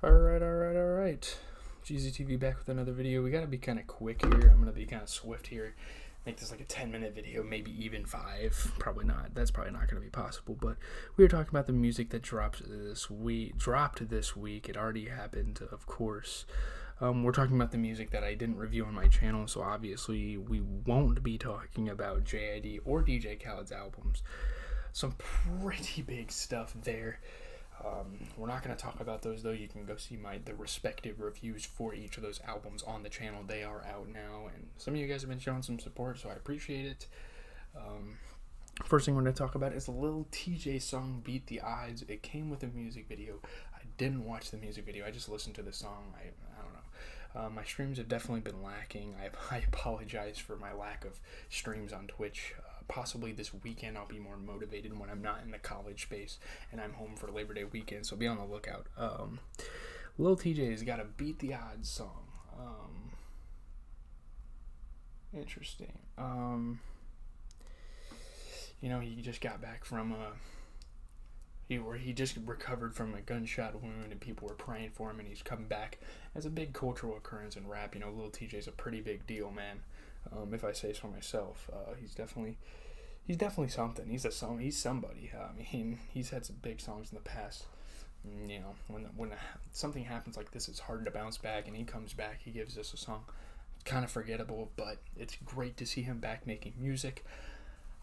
Alright. GZTV back with another video. We gotta be kind of quick here. I'm gonna be kind of swift here. Make this like a 10-minute video, maybe even 5. Probably not. That's probably not gonna be possible. But we were talking about the music that dropped this week. It already happened, of course. We're talking about the music that I didn't review on my channel, so obviously we won't be talking about JID or DJ Khaled's albums. Some pretty big stuff there. We're not going to talk about those though. You can go see the respective reviews for each of those albums on the channel. They are out now, and some of you guys have been showing some support, so I appreciate it. First thing we're going to talk about is Lil Tjay song Beat the Odds. It came with a music video. I didn't watch the music video. I just listened to the song. I don't know. My streams have definitely been lacking. I apologize for my lack of streams on Twitch. Possibly this weekend I'll be more motivated when I'm not in the college space and I'm home for Labor Day weekend, so be on the lookout. Lil Tjay's got a Beat the Odds song. Interesting. He just got back from he just recovered from a gunshot wound, and people were praying for him, and he's come back as a big cultural occurrence in rap. Lil Tjay's a pretty big deal, man. If I say so myself, he's definitely something. He's somebody. He's had some big songs in the past. When something happens like this, it's hard to bounce back, and he comes back. He gives us a song. It's kind of forgettable, but it's great to see him back making music.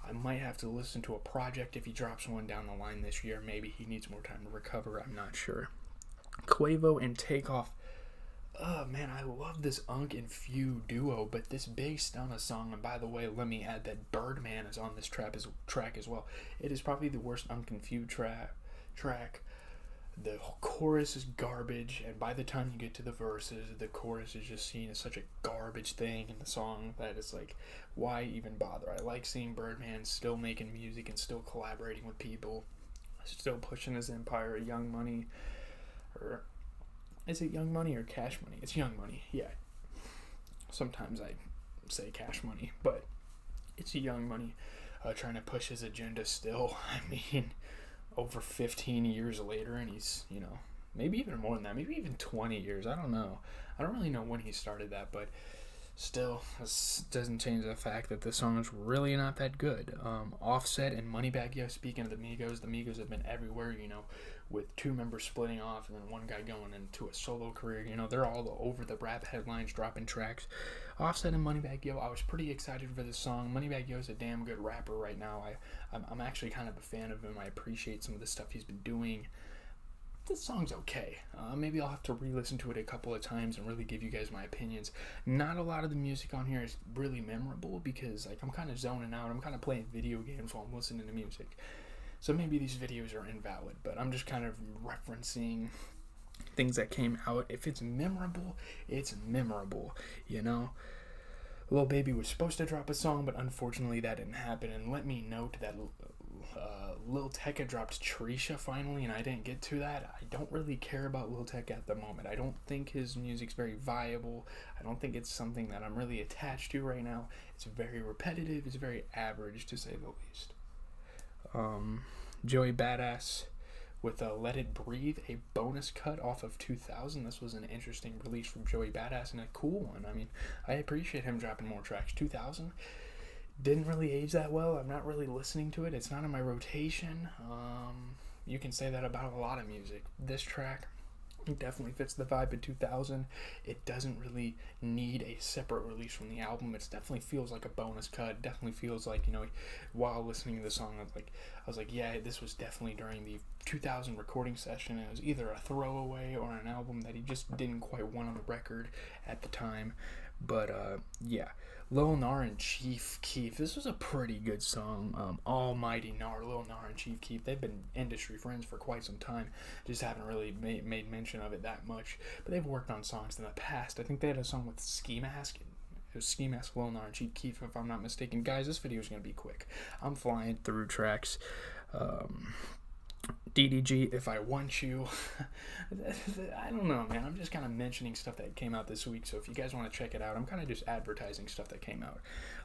I might have to listen to a project if he drops one down the line this year. Maybe he needs more time to recover. I'm not sure. Quavo and Takeoff. Oh man, I love this Unk and Few duo, but this Big Stunna song, and by the way, let me add that Birdman is on this track as well. It is probably the worst Unk and Few track. The chorus is garbage, and by the time you get to the verses, the chorus is just seen as such a garbage thing in the song that it's like, why even bother? I like seeing Birdman still making music and still collaborating with people, still pushing his empire. Young Money, or is it Young Money or Cash Money? It's Young Money, yeah. Sometimes I say Cash Money, but it's Young Money trying to push his agenda still. Over 15 years later, and he's, maybe even more than that, maybe even 20 years. I don't know. I don't really know when he started that, but still, this doesn't change the fact that this song is really not that good. Offset and Moneybagg Yo, speaking of the Migos have been everywhere, with 2 members splitting off and then one guy going into a solo career. They're all over the rap headlines, dropping tracks. Offset and Moneybagg Yo, I was pretty excited for this song. Moneybagg Yo is a damn good rapper right now. I'm actually kind of a fan of him. I appreciate some of the stuff he's been doing. This song's okay. Maybe I'll have to re-listen to it a couple of times and really give you guys my opinions. Not a lot of the music on here is really memorable because I'm kind of zoning out. I'm kind of playing video games while I'm listening to music. So maybe these videos are invalid, but I'm just kind of referencing things that came out. If it's memorable, it's memorable, Lil Baby was supposed to drop a song, but unfortunately that didn't happen. And let me note that Lil Tjay dropped Trisha finally, and I didn't get to that. I don't really care about Lil Tjay at the moment. I don't think his music's very viable. I don't think it's something that I'm really attached to right now. It's very repetitive. It's very average, to say the least. Joey Badass with Let It Breathe, a bonus cut off of 2000. This was an interesting release from Joey Badass and a cool one. I appreciate him dropping more tracks. 2000 didn't really age that well. I'm not really listening to it. It's not in my rotation. You can say that about a lot of music. This track, it definitely fits the vibe of 2000. It doesn't really need a separate release from the album. It definitely feels like a bonus cut. It definitely feels like, while listening to the song, I was like, yeah, this was definitely during the 2000 recording session. It was either a throwaway or an album that he just didn't quite want on the record at the time. But yeah, Lil Nar and Chief Keef. This was a pretty good song. Almighty Nar, Lil Nar and Chief Keef. They've been industry friends for quite some time. Just haven't really made mention of it that much. But they've worked on songs in the past. I think they had a song with Ski Mask. It was Ski Mask, Lil Nar, and Chief Keef, if I'm not mistaken. Guys, this video is going to be quick. I'm flying through tracks. DDG, If I Want You. I don't know, man. I'm just kind of mentioning stuff that came out this week. So if you guys want to check it out, I'm kind of just advertising stuff that came out.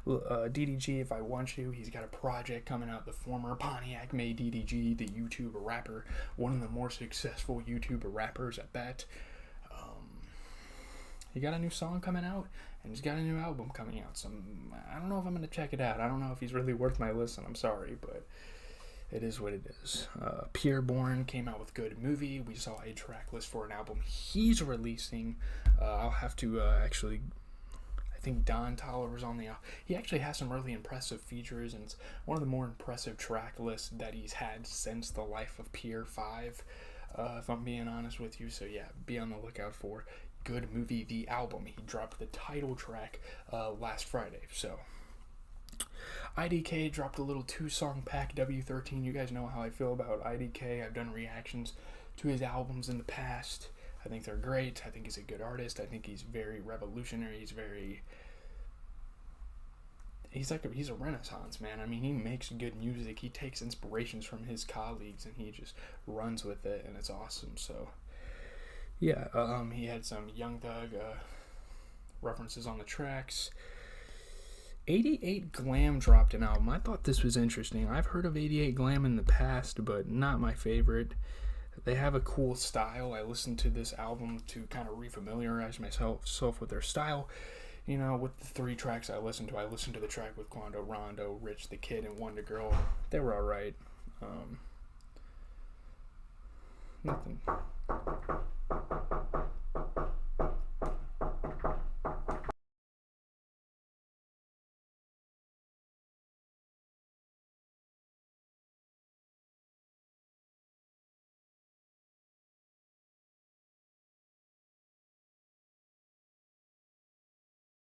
DDG, If I Want You. He's got a project coming out. The former Pontiac made DDG, the YouTuber rapper, one of the more successful YouTuber rappers at that. He got a new song coming out, and he's got a new album coming out. So I don't know if I'm going to check it out. I don't know if he's really worth my listen. I'm sorry, but it is what it is. Pierreborn came out with Good Movie. We saw a track list for an album he's releasing. I'll have to actually... I think Don Tolliver's on the... He actually has some really impressive features, and it's one of the more impressive track lists that he's had since The Life of Pierre 5, if I'm being honest with you. So yeah, be on the lookout for Good Movie, the album. He dropped the title track last Friday. So IDK dropped a little 2-song pack, W13. You guys know how I feel about IDK. I've done reactions to his albums in the past. I think they're great. I think he's a good artist. I think he's very revolutionary. He's a renaissance man. I mean, he makes good music. He takes inspirations from his colleagues and he just runs with it, and it's awesome. So yeah, he had some Young Thug references on the tracks. 88 Glam dropped an album. I thought this was interesting. I've heard of 88 Glam in the past, but not my favorite. They have a cool style. I listened to this album to kind of refamiliarize myself with their style. You know, with the 3 tracks I listened to the track with Quando Rondo, Rich the Kid, and Wonder Girl. They were alright. Nothing.